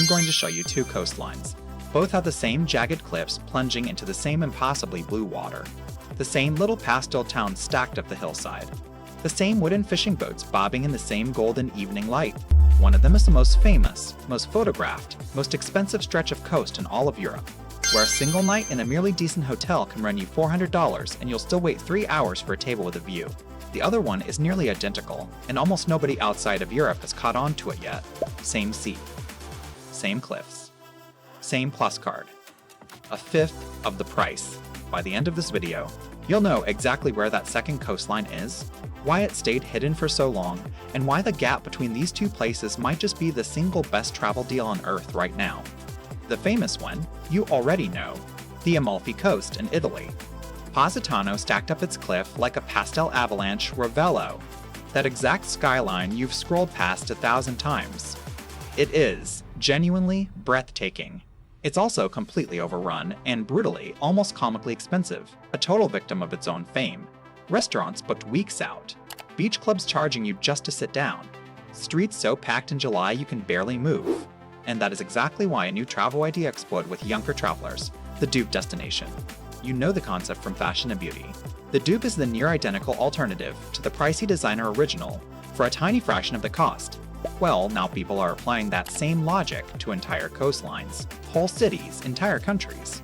I'm going to show you two coastlines. Both have the same jagged cliffs plunging into the same impossibly blue water. The same little pastel towns stacked up the hillside. The same wooden fishing boats bobbing in the same golden evening light. One of them is the most famous, most photographed, most expensive stretch of coast in all of Europe, where a single night in a merely decent hotel can run you $400 and you'll still wait 3 hours for a table with a view. The other one is nearly identical, and almost nobody outside of Europe has caught on to it yet. Same sea, same cliffs, same plus card. A fifth of the price. By the end of this video, you'll know exactly where that second coastline is, why it stayed hidden for so long, and why the gap between these two places might just be the single best travel deal on Earth right now. The famous one, you already know, the Amalfi Coast in Italy. Positano stacked up its cliff like a pastel avalanche Ravello, that exact skyline you've scrolled past 1,000 times. It is genuinely breathtaking. It's also completely overrun and brutally, almost comically expensive, a total victim of its own fame. Restaurants booked weeks out, beach clubs charging you just to sit down, streets so packed in July you can barely move. And that is exactly why a new travel idea exploded with younger travelers, the Dupe destination. You know the concept from Fashion and Beauty. The Dupe is the near-identical alternative to the pricey designer original for a tiny fraction of the cost. Well, now people are applying that same logic to entire coastlines, whole cities, entire countries.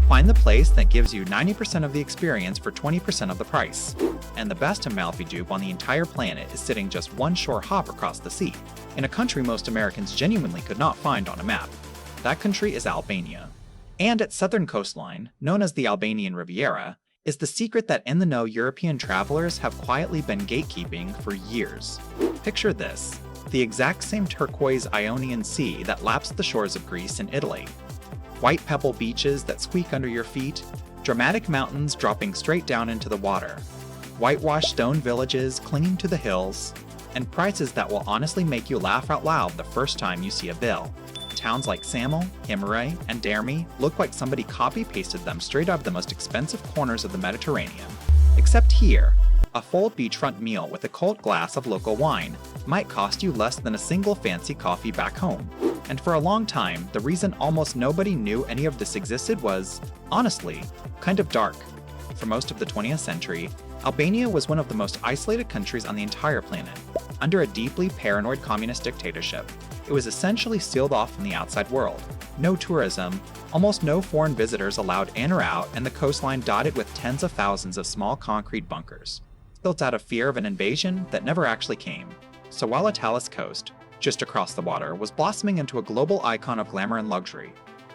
Find the place that gives you 90% of the experience for 20% of the price. And the best Amalfi Dupe on the entire planet is sitting just one shore hop across the sea, in a country most Americans genuinely could not find on a map. That country is Albania. And its southern coastline, known as the Albanian Riviera, is the secret that in-the-know European travelers have quietly been gatekeeping for years. Picture this, the exact same turquoise Ionian Sea that laps the shores of Greece and Italy. White pebble beaches that squeak under your feet, dramatic mountains dropping straight down into the water, whitewashed stone villages clinging to the hills, and prices that will honestly make you laugh out loud the first time you see a bill. Towns like Ksamil, Himare, and Dhermi look like somebody copy-pasted them straight out of the most expensive corners of the Mediterranean. Except here, a full beachfront meal with a cold glass of local wine might cost you less than a single fancy coffee back home. And for a long time, the reason almost nobody knew any of this existed was, honestly, kind of dark. For most of the 20th century, Albania was one of the most isolated countries on the entire planet. Under a deeply paranoid communist dictatorship, it was essentially sealed off from the outside world. No tourism, almost no foreign visitors allowed in or out, and the coastline dotted with tens of thousands of small concrete bunkers, built out of fear of an invasion that never actually came. So while Atlas Coast, just across the water, was blossoming into a global icon of glamour and luxury,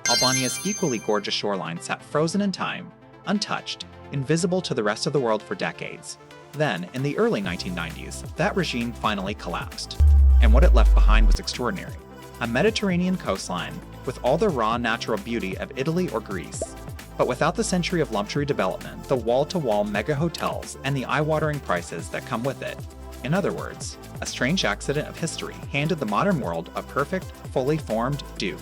Albania's equally gorgeous shoreline sat frozen in time, untouched, invisible to the rest of the world for decades. Then, in the early 1990s, that regime finally collapsed. And what it left behind was extraordinary. A Mediterranean coastline with all the raw natural beauty of Italy or Greece, but without the century of luxury development, the wall-to-wall mega hotels, and the eye-watering prices that come with it. In other words, a strange accident of history handed the modern world a perfect, fully formed dupe.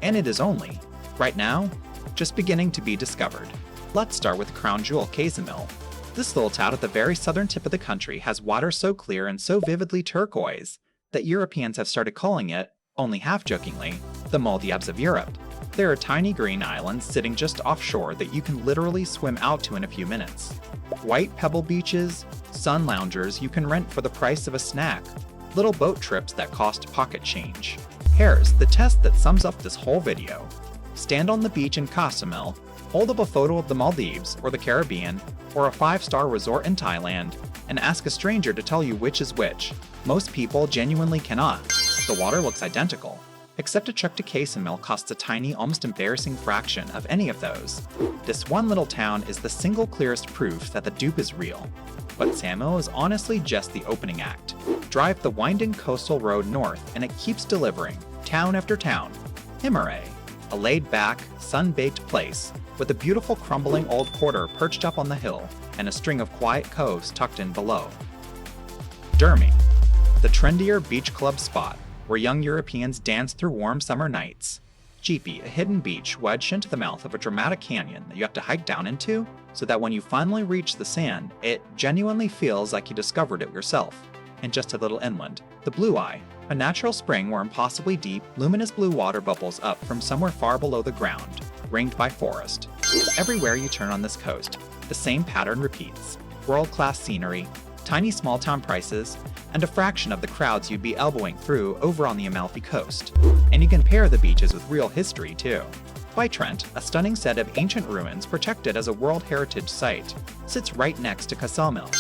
And it is only, right now, just beginning to be discovered. Let's start with crown jewel Ksamil. This little town at the very southern tip of the country has water so clear and so vividly turquoise that Europeans have started calling it, only half-jokingly, the Maldives of Europe. There are tiny green islands sitting just offshore that you can literally swim out to in a few minutes. White pebble beaches, sun loungers you can rent for the price of a snack, little boat trips that cost pocket change. Here's the test that sums up this whole video. Stand on the beach in Ksamil, hold up a photo of the Maldives or the Caribbean or a 5-star resort in Thailand, and ask a stranger to tell you which is which. Most people genuinely cannot. The water looks identical, except a trip to Ksamil costs a tiny, almost embarrassing fraction of any of those. This one little town is the single clearest proof that the dupe is real. But Ksamil is honestly just the opening act. Drive the winding coastal road north and it keeps delivering, town after town. Himare, a laid-back, sun-baked place with a beautiful crumbling old quarter perched up on the hill and a string of quiet coves tucked in below. Dhermi, the trendier beach club spot where young Europeans dance through warm summer nights. Dupe, a hidden beach wedged into the mouth of a dramatic canyon that you have to hike down into, so that when you finally reach the sand, it genuinely feels like you discovered it yourself. And just a little inland, the Blue Eye, A natural spring where impossibly deep, luminous blue water bubbles up from somewhere far below the ground, ringed by forest. Everywhere you turn on this coast, the same pattern repeats. World-class scenery, tiny small-town prices, and a fraction of the crowds you'd be elbowing through over on the Amalfi Coast. And you can pair the beaches with real history, too. Whitrent, a stunning set of ancient ruins protected as a World Heritage Site, sits right next to Ksamil.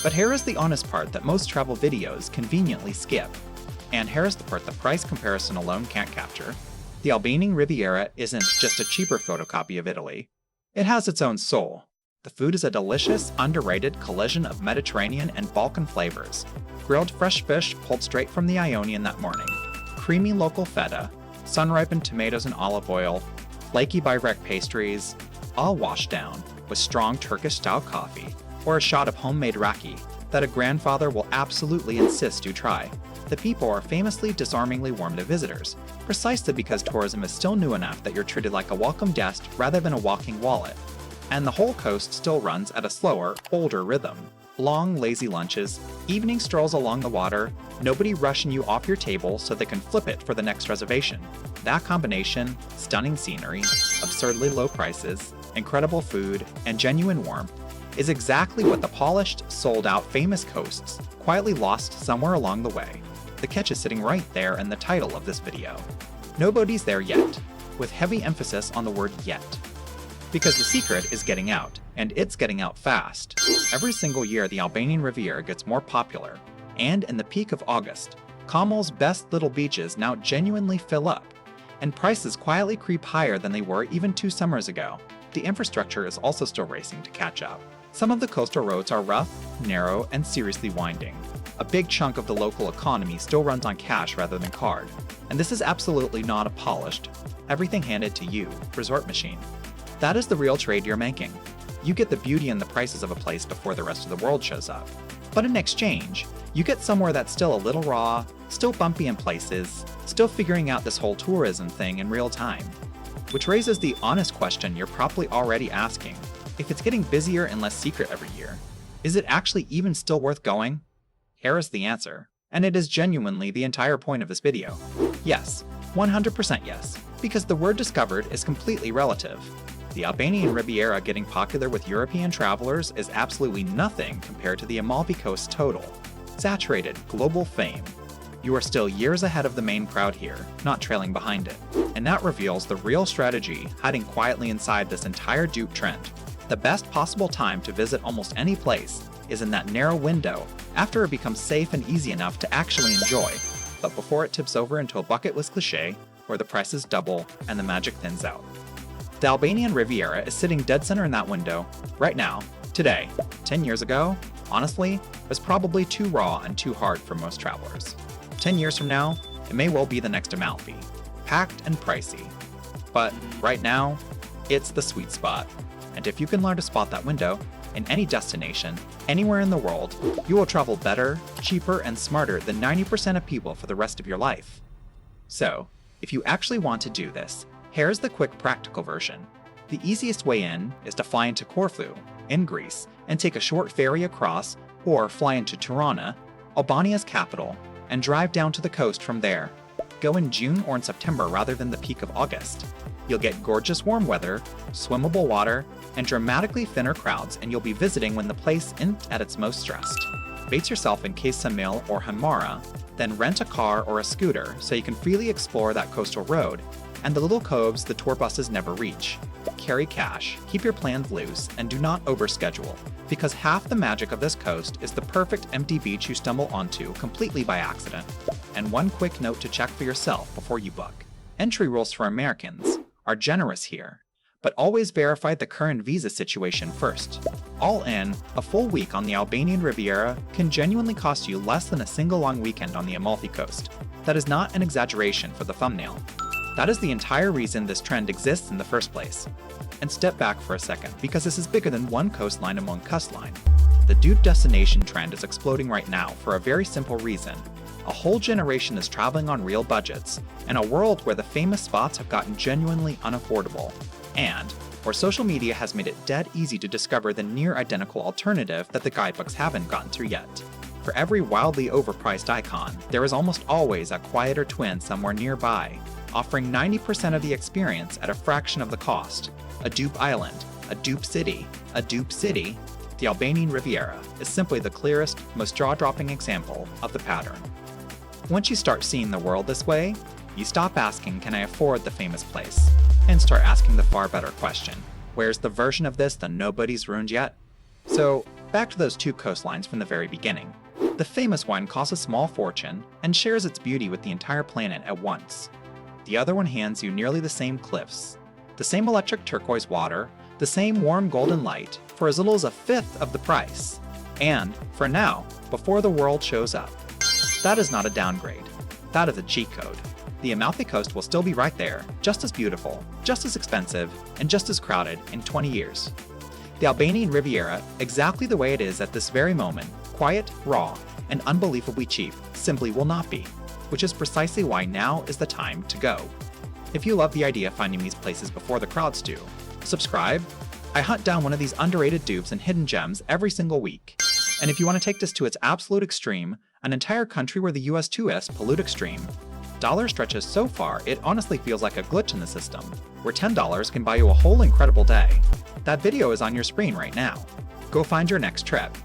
But here is the honest part that most travel videos conveniently skip. And here is the part the price comparison alone can't capture. The Albanian Riviera isn't just a cheaper photocopy of Italy. It has its own soul. The food is a delicious, underrated collision of Mediterranean and Balkan flavors. Grilled fresh fish pulled straight from the Ionian that morning, creamy local feta, sun-ripened tomatoes and olive oil, flaky byrek pastries, all washed down with strong Turkish-style coffee, or a shot of homemade raki that a grandfather will absolutely insist you try. The people are famously disarmingly warm to visitors, precisely because tourism is still new enough that you're treated like a welcome guest rather than a walking wallet. And the whole coast still runs at a slower, older rhythm. Long, lazy lunches, evening strolls along the water, nobody rushing you off your table so they can flip it for the next reservation. That combination, stunning scenery, absurdly low prices, incredible food, and genuine warmth, is exactly what the polished, sold-out famous coasts quietly lost somewhere along the way. The catch is sitting right there in the title of this video. Nobody's there yet, with heavy emphasis on the word yet. Because the secret is getting out, and it's getting out fast. Every single year the Albanian Riviera gets more popular, and in the peak of August, Ksamil's best little beaches now genuinely fill up, and prices quietly creep higher than they were even 2 summers ago. The infrastructure is also still racing to catch up. Some of the coastal roads are rough, narrow, and seriously winding. A big chunk of the local economy still runs on cash rather than card, and this is absolutely not a polished, everything handed to you resort machine. That is the real trade you're making. You get the beauty and the prices of a place before the rest of the world shows up. But in exchange, you get somewhere that's still a little raw, still bumpy in places, still figuring out this whole tourism thing in real time. Which raises the honest question you're probably already asking. If it's getting busier and less secret every year, is it actually even still worth going? Here is the answer, and it is genuinely the entire point of this video. Yes, 100% yes, because the word discovered is completely relative. The Albanian Riviera getting popular with European travelers is absolutely nothing compared to the Amalfi Coast total. Saturated global fame. You are still years ahead of the main crowd here, not trailing behind it. And that reveals the real strategy hiding quietly inside this entire dupe trend. The best possible time to visit almost any place is in that narrow window after it becomes safe and easy enough to actually enjoy, but before it tips over into a bucket list cliche where the prices double and the magic thins out. The Albanian Riviera is sitting dead center in that window, right now, today. 10 years ago, honestly, was probably too raw and too hard for most travelers. 10 years from now, it may well be the next Amalfi, packed and pricey. But right now, it's the sweet spot. And if you can learn to spot that window, in any destination, anywhere in the world, you will travel better, cheaper, and smarter than 90% of people for the rest of your life. So, if you actually want to do this, here's the quick practical version. The easiest way in is to fly into Corfu, in Greece, and take a short ferry across, or fly into Tirana, Albania's capital, and drive down to the coast from there. Go in June or in September rather than the peak of August. You'll get gorgeous warm weather, swimmable water, and dramatically thinner crowds, and you'll be visiting when the place isn't at its most stressed. Base yourself in Ksamil or Himare, then rent a car or a scooter so you can freely explore that coastal road and the little coves the tour buses never reach. Carry cash, keep your plans loose, and do not overschedule, because half the magic of this coast is the perfect empty beach you stumble onto completely by accident. And one quick note to check for yourself before you book. Entry rules for Americans are generous here, but always verify the current visa situation first. All in, a full week on the Albanian Riviera can genuinely cost you less than a single long weekend on the Amalfi Coast. That is not an exaggeration for the thumbnail. That is the entire reason this trend exists in the first place. And step back for a second, because this is bigger than one coastline and one coastline. The dupe destination trend is exploding right now for a very simple reason. A whole generation is traveling on real budgets, in a world where the famous spots have gotten genuinely unaffordable, and where social media has made it dead easy to discover the near-identical alternative that the guidebooks haven't gotten to yet. For every wildly overpriced icon, there is almost always a quieter twin somewhere nearby, offering 90% of the experience at a fraction of the cost. A dupe island, a dupe city, a dupe city. The Albanian Riviera is simply the clearest, most jaw-dropping example of the pattern. Once you start seeing the world this way, you stop asking, "Can I afford the famous place?" and start asking the far better question, "Where's the version of this that nobody's ruined yet?" So, back to those two coastlines from the very beginning. The famous one costs a small fortune and shares its beauty with the entire planet at once. The other one hands you nearly the same cliffs, the same electric turquoise water, the same warm golden light for as little as a fifth of the price. And, for now, before the world shows up. That is not a downgrade. That is a cheat code. The Amalfi Coast will still be right there, just as beautiful, just as expensive, and just as crowded in 20 years. The Albanian Riviera, exactly the way it is at this very moment, quiet, raw, and unbelievably cheap, simply will not be, which is precisely why now is the time to go. If you love the idea of finding these places before the crowds do, subscribe. I hunt down one of these underrated dupes and hidden gems every single week. And if you want to take this to its absolute extreme, an entire country where the US tourists pollute extreme, dollar stretches so far it honestly feels like a glitch in the system, where $10 can buy you a whole incredible day. That video is on your screen right now. Go find your next trip.